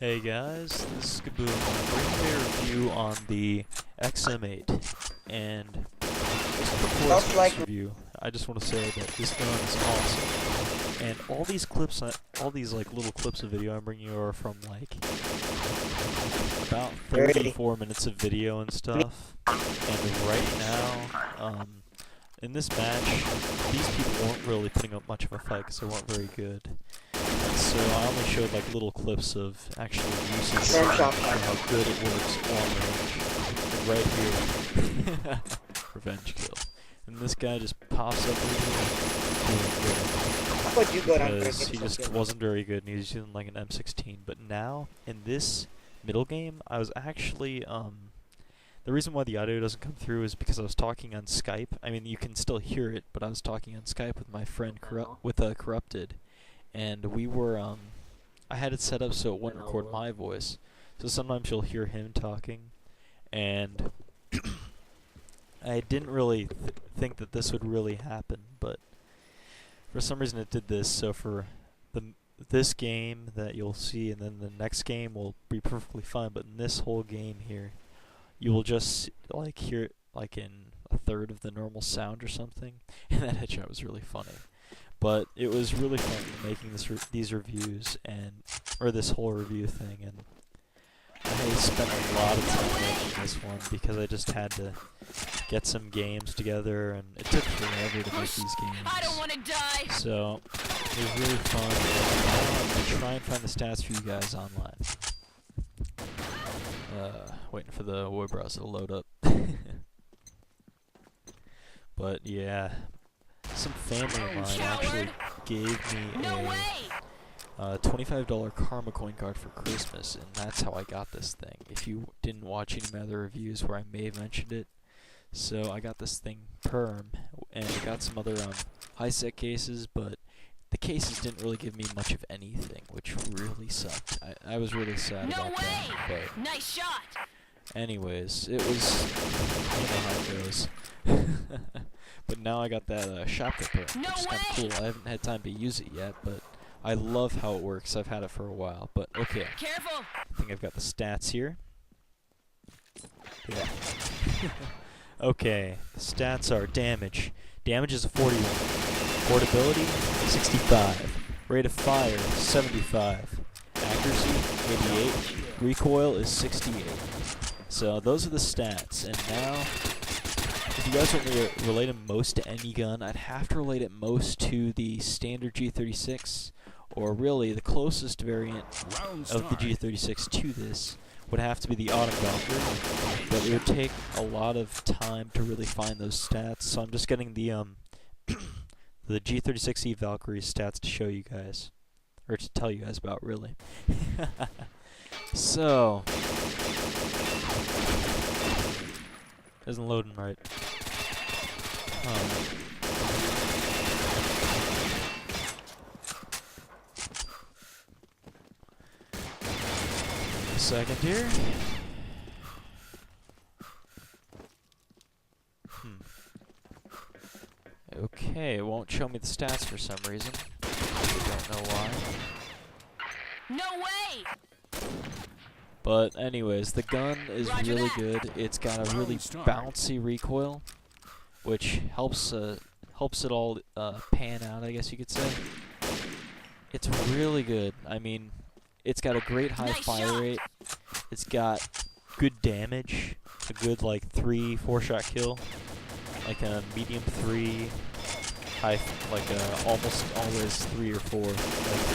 Hey guys, this is KaBoom. I'm bringing a review on the XM8, and before I start this review, I just want to say that this gun is awesome. And all these clips, all these like little clips of video I'm bringing you are from like about 34 minutes of video and stuff. And right now, in this match, these people weren't really putting up much of a fight because they weren't very good. So I only showed like little clips of actual uses and how good it works long range. And right here, revenge kill. And this guy just pops up because he just wasn't very good and he was using like an M16. But now, in this middle game, I was actually, the reason why the audio doesn't come through is because I was talking on Skype. I mean, you can still hear it, but I was talking on Skype with my friend Corrupted. And we were, I had it set up so it wouldn't record my voice. So sometimes you'll hear him talking. And I didn't really think that this would really happen, but for some reason it did this. So for this game that you'll see, and then the next game will be perfectly fine. But in this whole game here, you will just like hear it like in a third of the normal sound or something. And that headshot was really funny. But it was really fun making these reviews or this whole review thing, and I spent a lot of time making this one because I just had to get some games together, and it took forever to make these games. I don't want to die. So it was really fun. And I'm gonna try and find the stats for you guys online. Waiting for the web browser to load up. But yeah. Some family of mine actually gave me a $25 Karma coin card for Christmas, and that's how I got this thing. If you didn't watch any of my other reviews where I may have mentioned it, so I got this thing perm, and I got some other high-sec cases, but the cases didn't really give me much of anything, which really sucked. I was really sad about that. But nice shot. anyways, it was, you know how it goes. But now I got that shotgun perm, which is kind of cool. I haven't had time to use it yet, but I love how it works. I've had it for a while. But okay, Careful. I think I've got the stats here. Yeah. Okay, the stats are damage. Damage is a 41. Portability, 65. Rate of fire, 75. Accuracy, 88. Recoil is 68. So those are the stats. And now, if you guys want me to relate it most to any gun, I'd have to relate it most to the standard G36, or really the closest variant of the G36 to this would have to be the Autumn Valkyrie, but it would take a lot of time to really find those stats, so I'm just getting the the G36E Valkyrie stats to show you guys, or to tell you guys about, really. So, isn't loading right. A second here. Okay, it won't show me the stats for some reason. I don't know why. No way. But anyways, the gun is really good. It's got a really bouncy recoil, which helps it all pan out, I guess you could say. It's really good. I mean, it's got a great high fire rate. It's got good damage, a good like 3-4 shot kill, like a medium 3, high like almost always 3 or 4. Like,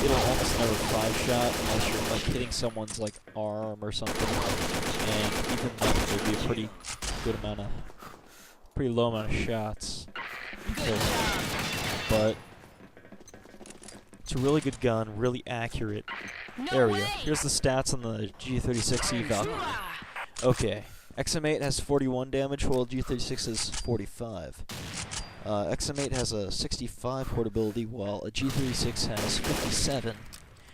it'll almost never 5 shot unless you're like hitting someone's like arm or something. And even then, there'd be a pretty good amount of, pretty low amount of shots. But it's a really good gun, really accurate. There we go. Here's the stats on the G36E Valkyrie. Okay, XM8 has 41 damage, while G36 has 45. XM8 has a 65 portability, while a G36 has 57.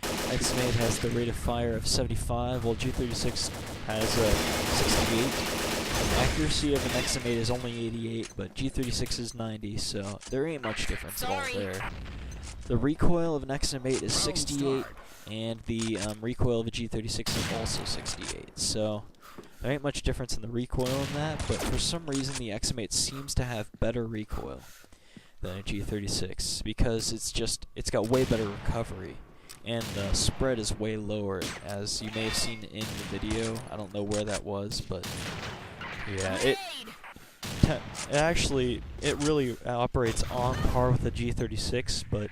XM8 has the rate of fire of 75, while G36 has a 68. Accuracy of an XM8 is only 88, but G36 is 90, so there ain't much difference at all there. The recoil of an XM8 is 68, and the recoil of a G36 is also 68. So there ain't much difference in the recoil in that, but for some reason the XM8 seems to have better recoil than a G36 because it's got way better recovery, and the spread is way lower, as you may have seen in the video. I don't know where that was, but yeah, it really operates on par with the G36, but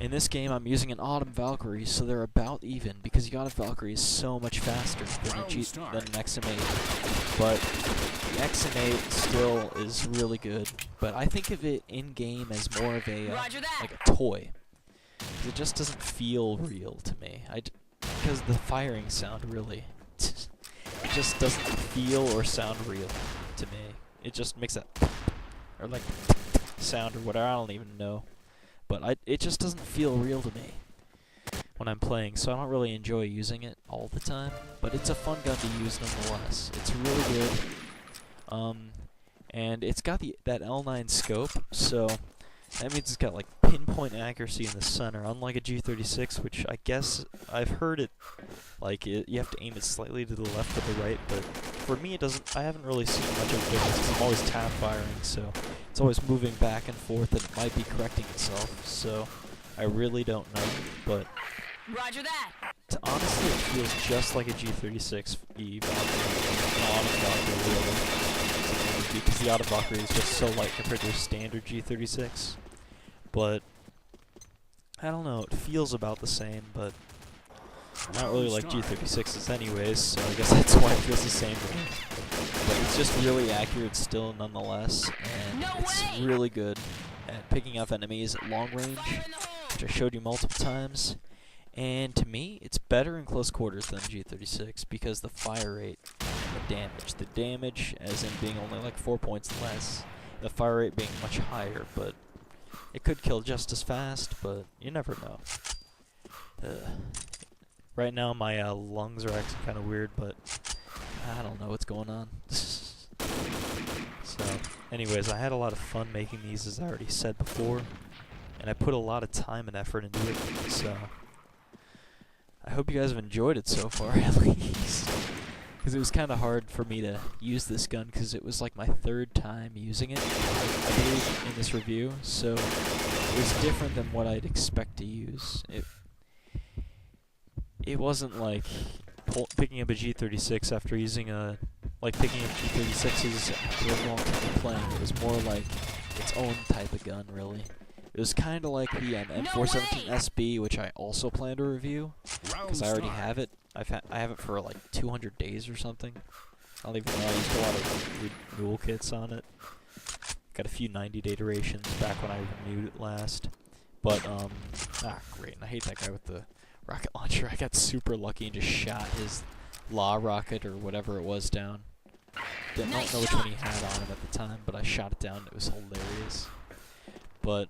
in this game I'm using an Autumn Valkyrie, so they're about even, because the Autumn Valkyrie is so much faster than an XM8. But the XM8 still is really good, but I think of it in-game as more of a like a toy. 'Cause it just doesn't feel real to me. Because the firing sound really, it just doesn't feel or sound real to me. It just makes that or like sound or whatever, I don't even know. But it just doesn't feel real to me when I'm playing, so I don't really enjoy using it all the time. But it's a fun gun to use nonetheless. It's really good. And it's got that L9 scope, so that means it's got like pinpoint accuracy in the center, unlike a G36, which I guess I've heard it like you have to aim it slightly to the left or the right, but for me it doesn't. I haven't really seen much of a difference because I'm always tap firing, so it's always moving back and forth, and it might be correcting itself. So I really don't know, but Roger that. honestly, it feels just like a G36E Valkyrie, really. Because the Auto Valkyrie is just so light compared to a standard G36. But I don't know, it feels about the same, but I don't really like G36s anyways, so I guess that's why it feels the same to me. But it's just really accurate still nonetheless, and it's really good at picking off enemies at long range, which I showed you multiple times. And to me, it's better in close quarters than G36 because the fire rate and the damage as in being only like 4 points less, the fire rate being much higher, but it could kill just as fast, but you never know. Right now my lungs are acting kind of weird, but I don't know what's going on. So, anyways, I had a lot of fun making these, as I already said before, and I put a lot of time and effort into it, so I hope you guys have enjoyed it so far, at least. Because it was kind of hard for me to use this gun, because it was like my third time using it, I believe, in this review. So it was different than what I'd expect to use. It wasn't like picking up a G36 after using picking up G36s after a long time of playing. It was more like its own type of gun, really. It was kind of like the M417 SB, which I also plan to review, because I already have it. I have it for like 200 days or something. I don't even know. I used a lot of renewal kits on it. Got a few 90-day durations back when I renewed it last. But great. And I hate that guy with the rocket launcher. I got super lucky and just shot his law rocket or whatever it was down. Don't know which one he had on him at the time, but I shot it down. It was hilarious. But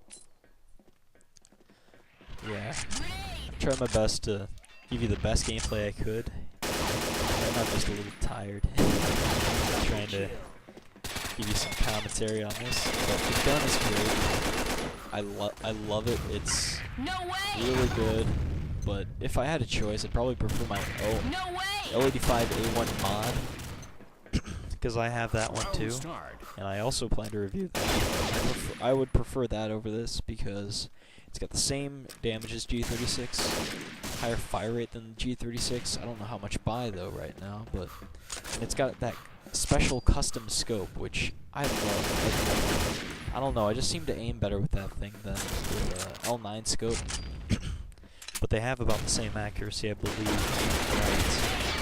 yeah, tried my best to give you the best gameplay I could. I'm just a little tired. Trying to give you some commentary on this, but the gun is great. I love it. It's really good. But if I had a choice, I'd probably prefer my L85A1 mod, because I have that one too, and I also plan to review that. I would prefer that over this because it's got the same damage as G36, higher fire rate than G36. I don't know how much by though right now, but and it's got that special custom scope, which I love. I don't know, I just seem to aim better with that thing than with L9 scope. But they have about the same accuracy, I believe. Right.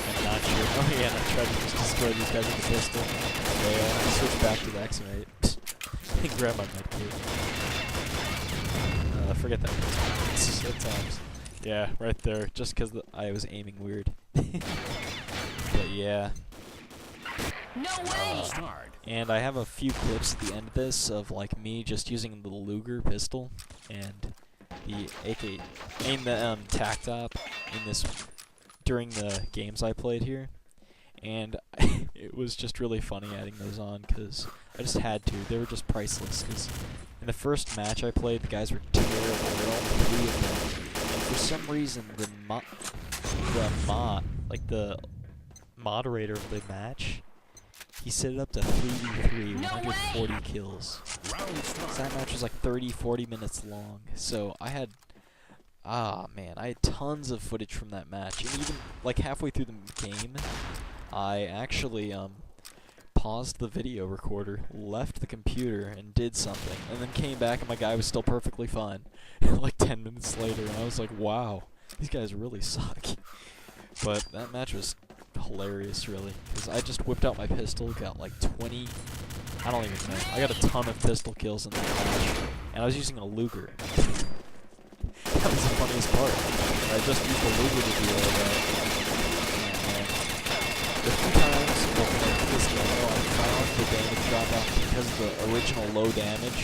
I'm not sure. Oh yeah, and I tried to just destroy these guys with a pistol. Okay, I'll switch back to the XM8. And grab my medkit. Forget that. At times. Yeah, right there. Just because I was aiming weird. But yeah. And I have a few clips at the end of this of like me just using the Luger pistol and the AK and the tac top in this during the games I played here, and it was just really funny adding those on because I just had to. They were just priceless. Because in the first match I played, the guys were terrible. There were only 3 of them, and for some reason the moderator of the match, he set it up to 3v3, 140 kills. So that match was like 30-40 minutes long. So I had, I had tons of footage from that match, and even like halfway through the game, I actually paused the video recorder, left the computer, and did something, and then came back and my guy was still perfectly fine. Like 10 minutes later, and I was like, wow, these guys really suck. But that match was hilarious, really, because I just whipped out my pistol, got like 20, I don't even know, I got a ton of pistol kills in that match, and I was using a Luger. That was the funniest part. I just used the Luger to do all that. The few times when this game, I found the damage drop off because of the original low damage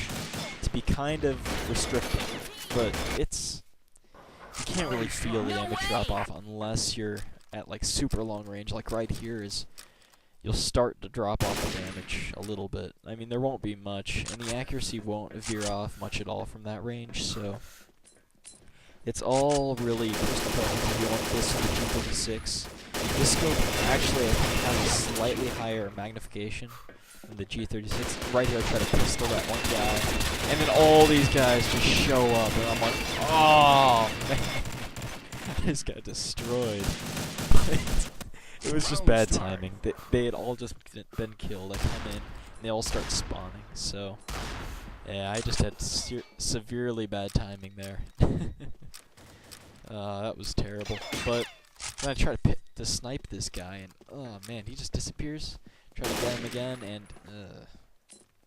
to be kind of restricting, but you can't really feel the damage drop off unless you're at like super long range. Like right here you'll start to drop off the damage a little bit. I mean, there won't be much, and the accuracy won't veer off much at all from that range, so it's all really personal preference if you want this on the G36. This scope actually, I think, has a slightly higher magnification than the G36. Right here I try to pistol that one guy, and then all these guys just show up, and I'm like, oh man, I just got destroyed. It was just bad timing. They had all just been killed. I come in, and they all start spawning, so yeah, I just had severely bad timing there. That was terrible. But then I try to snipe this guy, and oh man, he just disappears. Try to get him again, and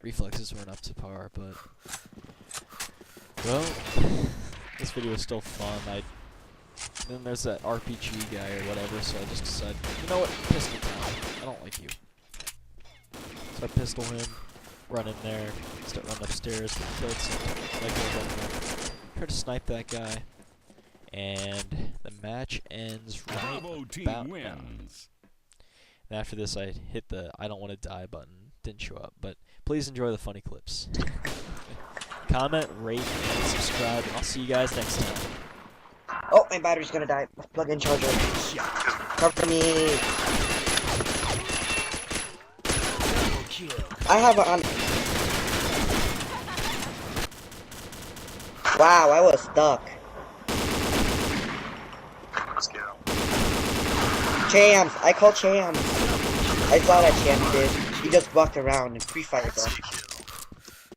reflexes weren't up to par. But well, this video was still fun. Then there's that RPG guy or whatever, so I just decided, you know what, pistol time. I don't like you. So I pistol him, run in there, start running upstairs, get killed something. Try to snipe that guy. And the match ends right about now. And after this, I hit the I don't want to die button. Didn't show up, but please enjoy the funny clips. Comment, rate, and subscribe, and I'll see you guys next time. Oh, my battery's gonna die. Plug-in charger. Cover me. I have a Wow, I was stuck. Let's go. Chams, I called Chams. I saw that Chams did. He just walked around and free fired though.